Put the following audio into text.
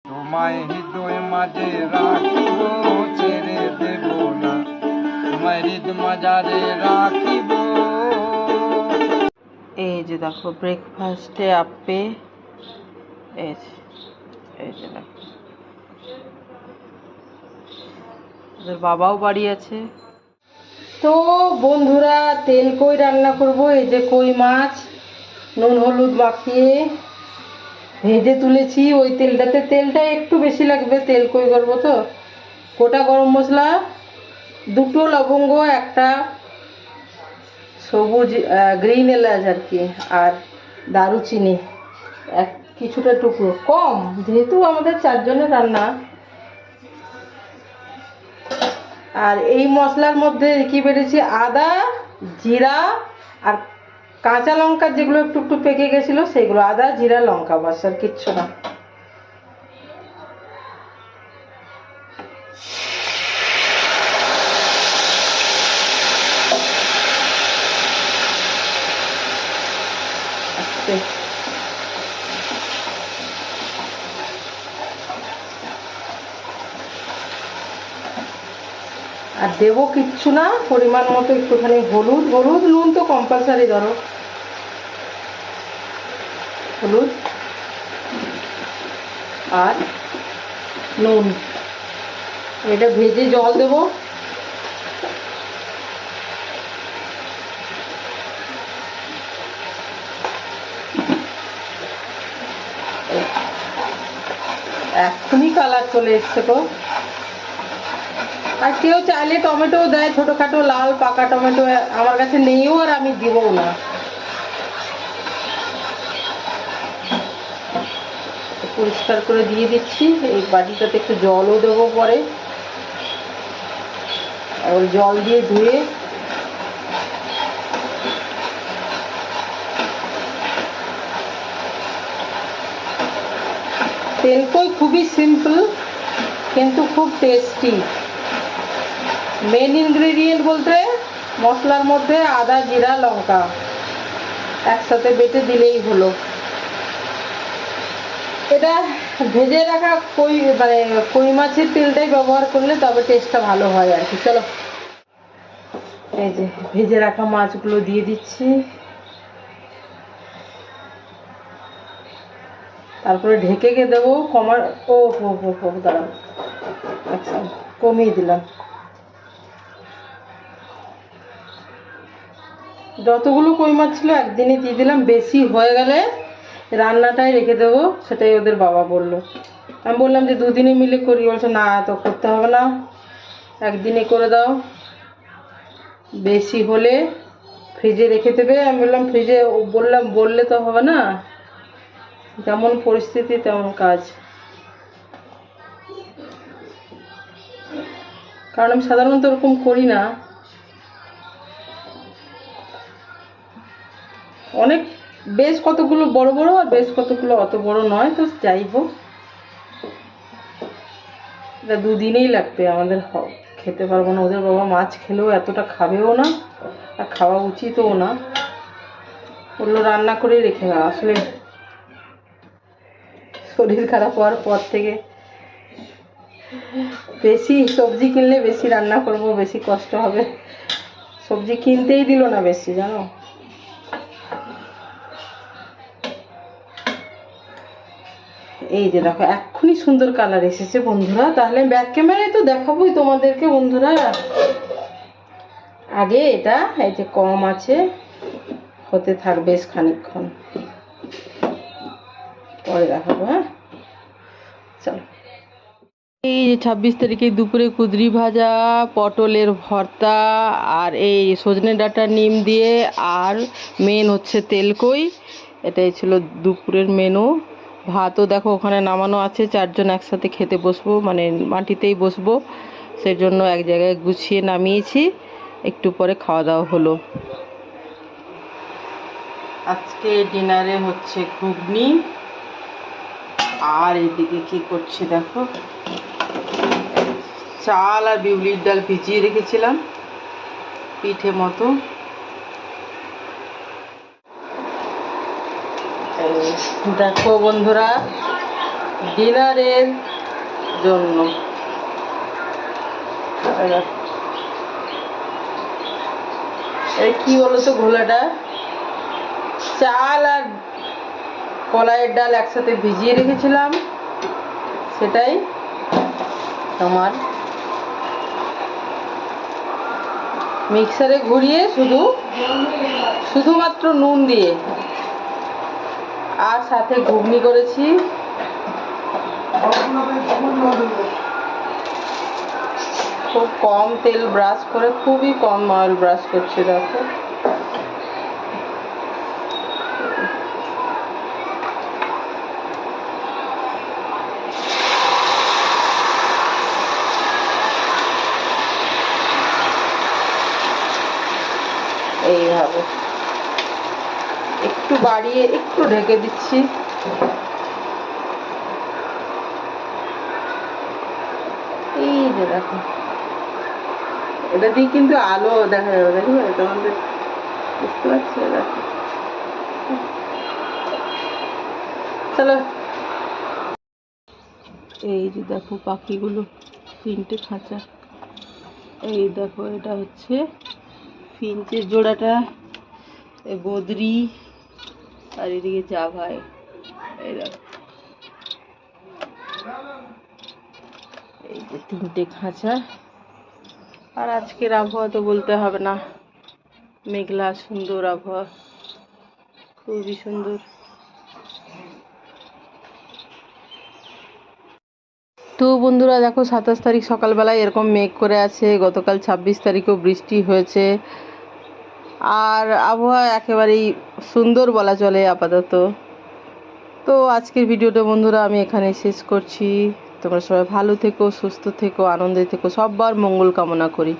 তোমায় হৃদয় মাঝে রাখিব, ছেড়ে দেব না, তোমায় হৃদয় মাঝারে রাখিব। এই যে দেখো ব্রেকফাস্টে আপে, এই যে দেখো ওদের বাবাও বাড়ি আছে। তো বন্ধুরা, তেল কই রান্না করব। এই যে কই মাছ নুন হলুদ মাখিয়ে ভেজে তুলেছি। ওই তেলটাতে, তেলটা একটু বেশি লাগবে, তেল কই করবো তো। গোটা গরম মশলা, 2টো লবঙ্গ, একটা সবুজ গ্রিন এলাচ আর কি, আর দারুচিনি কিছুটা টুকরো, কম যেহেতু আমাদের 4 জনের রান্না। আর এই মশলার মধ্যে কি বেড়েছি, আদা, জিরা আর কাঁচা লঙ্কা, যেগুলো একটু একটু পেকে গেছিলো সেগুলো, আদা জিরা লঙ্কা, বাস, আর কিচ্ছু না। আর দেবো কিচ্ছু না, পরিমাণ মতো একটুখানি হলুদ, নুন তো কম্পালসারি, ধরো হলুদ আর নুন। এটা ভেজে জল দেবো। এখনই কালার চলে এসছে তো। আর কেউ চাইলে টমেটো দেয়, ছোটোখাটো লাল পাকা টমেটো, আমার কাছে নেইও আর আমি দিবও না। পরিষ্কার করে দিয়ে দিচ্ছি। এই বাটিটাতে একটু জলও দেবো পরে, আর জল দিয়ে ধুয়ে তেল কই খুবই সিম্পল কিন্তু খুব টেস্টি। মেন ইনগ্রেডিয়েন্ট বলতে মশলার মধ্যে আদা জিরা লঙ্কা একসাথে বেটে দিলেই হলো। এটা ভেজে রাখা কই, মানে কই মাছের তেলটাই ব্যবহার করলে তবে টেস্টটা ভালো হয় আর কি। চলো, এই যে ভেজে রাখা মাছগুলো দিয়ে দিচ্ছি, তারপরে ঢেকে দেবো। ও হো দাঁড়াও, আচ্ছা কমিয়ে দিলাম। যতগুলো কই মাছ ছিল একদিনে দিয়ে দিলাম, বেশি হয়ে গেলে রান্নাটাই রেখে দেবো, সেটাই ওদের বাবা বললো। আমি বললাম যে 2 দিনে মিলে করি, বলছে না তো করতে হবে না, একদিনে করে দাও, বেশি হলে ফ্রিজে রেখে দেবে। আমি বললাম ফ্রিজে, বললে তো হবে না, যেমন পরিস্থিতি তেমন কাজ। কারণ আমি সাধারণত ওরকম করি না, অনেক বেশ কতগুলো বড় বড় আর বেশ কতগুলো অত বড় নয়, তো যাই হোক এটা 2 দিনেই লাগবে আমাদের, খেতে পারবো না। ওদের বাবা মাছ খেলেও এতটা খাবেও না, আর খাওয়া উচিতও না। বললো রান্না করেই রেখে না, আসলে শরীর খারাপ হওয়ার পর থেকে বেশি সবজি কিনলে বেশি রান্না করব, বেশি কষ্ট হবে। সবজি কিনতেই দিল না বেশি, জানো। এই যে দেখো এক্ষুনি সুন্দর কালার এসেছে বন্ধুরা। তাহলে ব্যাক ক্যামেরায় তো দেখাবোই তোমাদেরকে বন্ধুরা। আগে এটা এই যে কম আছে, হতে থাক বেশ খানিকক্ষণ, পরে দেখাবো। হ্যাঁ চলো। এই যে 26 তারিখে দুপুরে কুঁদরি ভাজা, পটলের ভর্তা, আর এই সজনে ডাঁটা নিম দিয়ে, আর মেন হচ্ছে তেলকই। এটাই ছিল দুপুরের মেনু। ভাতও দেখো ওখানে নামানো আছে, 4 জন একসাথে খেতে বসবো, মানে মাটিতেই বসবো, সেজন্য এক জায়গায় গুছিয়ে নামিয়েছি। একটু পরে খাওয়া দাওয়া হলো। আজকে ডিনারে হচ্ছে ঘুগনি, আর এদিকে কি করছি দেখো, চাল আর বিউলির ডাল ভিজিয়ে রেখেছিলাম পিঠে মতো। দেখো বন্ধুরা, ডিনারের জন্য। এই কি বলতো ঘোলাটা, চাল আর কলাইয়ের ডাল একসাথে ভিজিয়ে রেখেছিলাম, সেটাই তোমার মিক্সারে ঘুরিয়ে শুধুমাত্র নুন দিয়ে, আর সাথে ঘুগনি করেছি। খুব কম তেল ব্রাশ করে, খুবই কম অয়েল ব্রাশ করছি, দেখো। এইভাবে একটু বাড়িয়ে একটু ঢেকে দিচ্ছি। এই যে দেখো, এটা দিয়ে কিন্তু আলো দেখা যাবে, দেখবে তোমাদের, বুঝতে পারছি। দেখো, চলো। এই যে দেখো পাখিগুলো, 3টে খাঁচা। এই দেখো, এটা হচ্ছে ফিঞ্চের জোড়াটা, বদ্রি, আর এদিকে জাভাই। এই দেখো, এই যে 3টে খাঁচা। আর আজকের আবহাওয়া তো বলতে হবে না, মেঘলা সুন্দর আবহাওয়া, খুবই সুন্দর। তো বন্ধুরা দেখো, 27 তারিখ সকালবেলায় এরকম মেঘ করে আছে। গতকাল 26 তারিখেও বৃষ্টি হয়েছে, আর আবহাওয়া একেবারেই সুন্দর বলা চলে আপাতত। তো আজকের ভিডিওটা বন্ধুরা আমি এখানে শেষ করছি। তোমরা সবাই ভালো থেকো, সুস্থ থেকো, আনন্দে থেকো, সবার মঙ্গল কামনা করি।